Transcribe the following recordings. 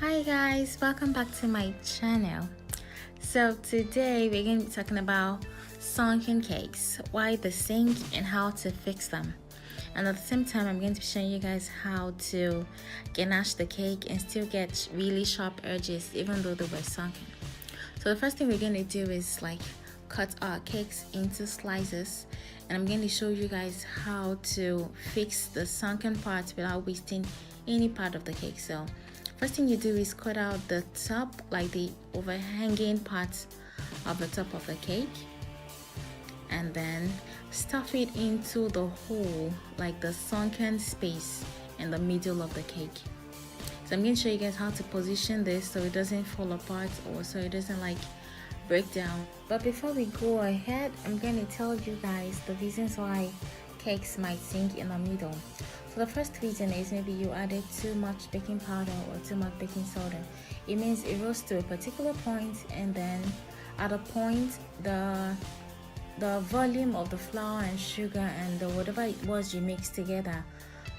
Hi guys, welcome back to my channel. So today we're going to be talking about sunken cakes, why they sink and how to fix them. And at the same time I'm going to be showing you guys how to ganache the cake and still get really sharp edges even though they were sunken. So the first thing we're going to do is cut our cakes into slices, and I'm going to show you guys how to fix the sunken parts without wasting any part of the cake. So first thing you do is cut out the top, like the overhanging parts of the top of the cake, and then stuff it into the hole, like the sunken space in the middle of the cake. So I'm going to show you guys how to position this so it doesn't fall apart or so it doesn't break down. But before we go ahead, I'm going to tell you guys the reasons why cakes might sink in the middle. So the first reason is maybe you added too much baking powder or too much baking soda. It means it rose to a particular point, and then at a point the volume of the flour and sugar and whatever it was you mixed together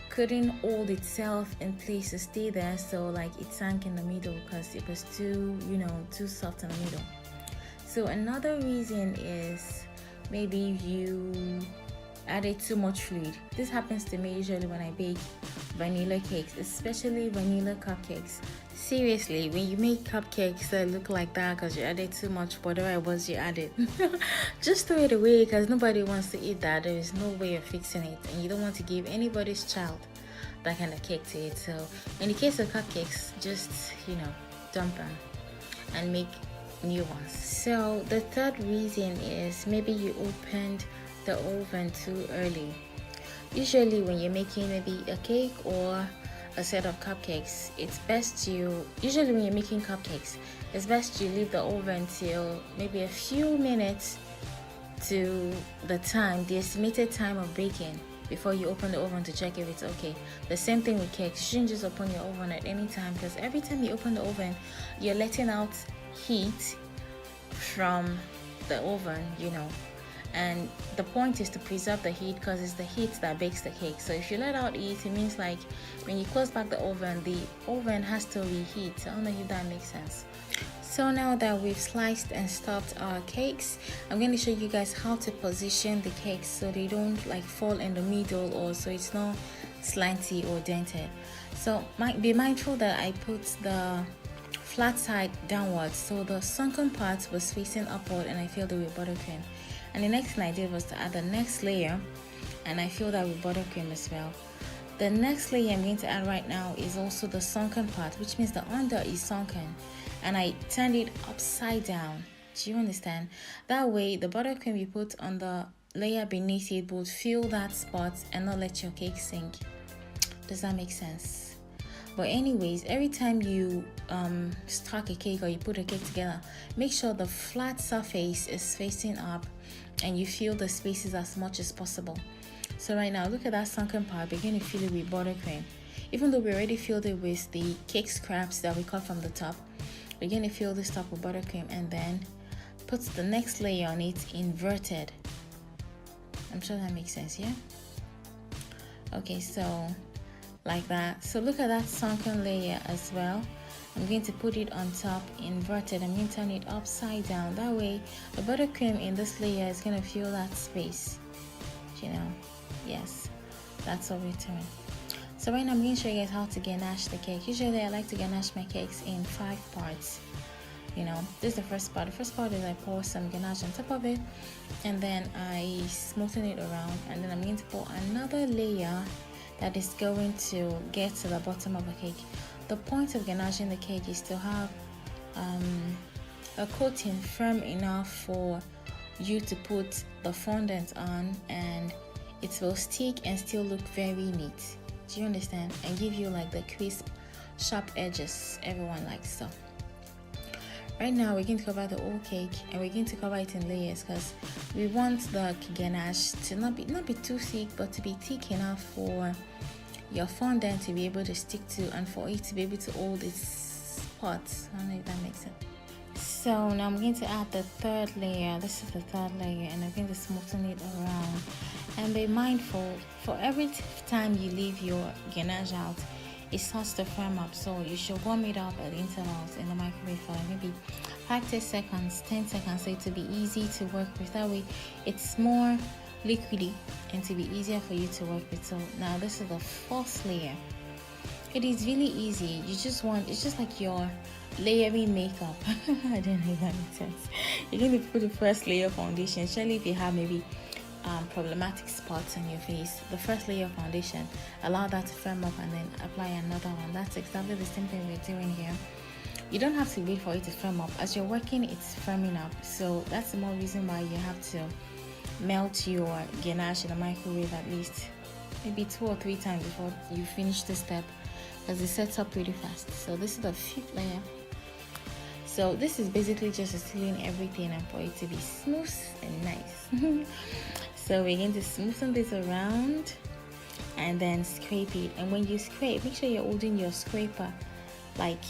couldn't hold itself in place to stay there, so it sank in the middle because it was too soft in the middle. So another reason is maybe you added too much fluid. This happens to me usually when I bake vanilla cakes, especially vanilla cupcakes. Seriously, when you make cupcakes that look like that because you added too much whatever it was you added, just throw it away because nobody wants to eat that. There is no way of fixing it, and you don't want to give anybody's child that kind of cake to eat. So in the case of cupcakes, just dump them and make new ones. So the third reason is maybe you opened the oven too early. Usually when you're making maybe a cake or a set of cupcakes, it's best usually when you're making cupcakes, it's best you leave the oven till maybe a few minutes to the estimated time of baking before you open the oven to check if it's okay. The same thing with cakes. You shouldn't just open your oven at any time, because every time you open the oven, you're letting out heat from the oven, and the point is to preserve the heat because it's the heat that bakes the cake. So if you let out heat, it means when you close back the oven has to reheat. I don't know if that makes sense. So now that we've sliced and stuffed our cakes, I'm going to show you guys how to position the cakes so they don't fall in the middle, or so it's not slanty or dented. So be mindful that I put the flat side downwards, so the sunken part was facing upward, and I filled it with buttercream. And the next thing I did was to add the next layer, and I filled that with buttercream as well. The next layer I'm going to add right now is also the sunken part, which means the under is sunken, and I turned it upside down. Do you understand? That way the buttercream you put on the layer beneath it would fill that spot and not let your cake sink. Does that make sense? But anyways, every time you stack a cake or you put a cake together, make sure the flat surface is facing up and you fill the spaces as much as possible. So right now, look at that sunken part. We're going to fill it with buttercream. Even though we already filled it with the cake scraps that we cut from the top, we're going to fill this top with buttercream and then put the next layer on it inverted. I'm sure that makes sense, yeah? Okay, so like that. So look at that sunken layer as well. I'm going to put it on top inverted. I'm going to turn it upside down. That way the buttercream in this layer is going to fill that space. Yes, that's what we're doing. So right now I'm going to show you guys how to ganache the cake. Usually I like to ganache my cakes in 5 parts. This is the first part. The first part is I pour some ganache on top of it, and then I smoothen it around, and then I'm going to pour another layer that is going to get to the bottom of the cake. The point of ganaching the cake is to have a coating firm enough for you to put the fondant on, and it will stick and still look very neat. Do you understand? And give you the crisp, sharp edges everyone likes. So right now we're going to cover the whole cake, and we're going to cover it in layers because we want the ganache to not be too thick, but to be thick enough for your fondant to be able to stick to, and for it to be able to hold its spots. I don't know if that makes sense. So now I'm going to add the third layer. This is the third layer, and I'm going to smoothen it around. And be mindful, for every time you leave your ganache out, it starts to firm up. So you should warm it up at intervals in the microwave for like maybe 5 to 10 seconds, 10 seconds, so it to be easy to work with. That way it's more liquidy and to be easier for you to work with. So now this is the first layer. It is really easy. It's just like your layering makeup. I don't know if that makes sense. You're going to put the first layer of foundation, especially if you have maybe problematic spots on your face. The first layer of foundation, allow that to firm up and then apply another one. That's exactly the same thing we're doing here. You don't have to wait for it to firm up. As you're working, it's firming up. So that's the more reason why you have to melt your ganache in the microwave at least maybe 2 or 3 times before you finish this step, because it sets up pretty fast. So this is the 5th layer. So this is basically just sealing everything and for it to be smooth and nice. So we're going to smoothen this around and then scrape it. And when you scrape, make sure you're holding your scraper like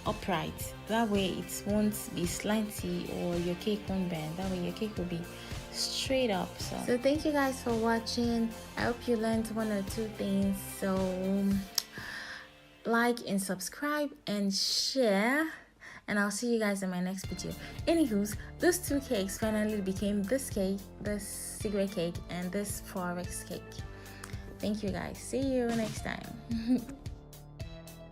upright. That way it won't be slanty or your cake won't bend. That way your cake will be straight up. So thank you guys for watching. I hope you learned 1 or 2 things. So like and subscribe and share, and I'll see you guys in my next video. Anywho's, those 2 cakes finally became this cake, this secret cake, and this forex cake. Thank you guys. See you next time.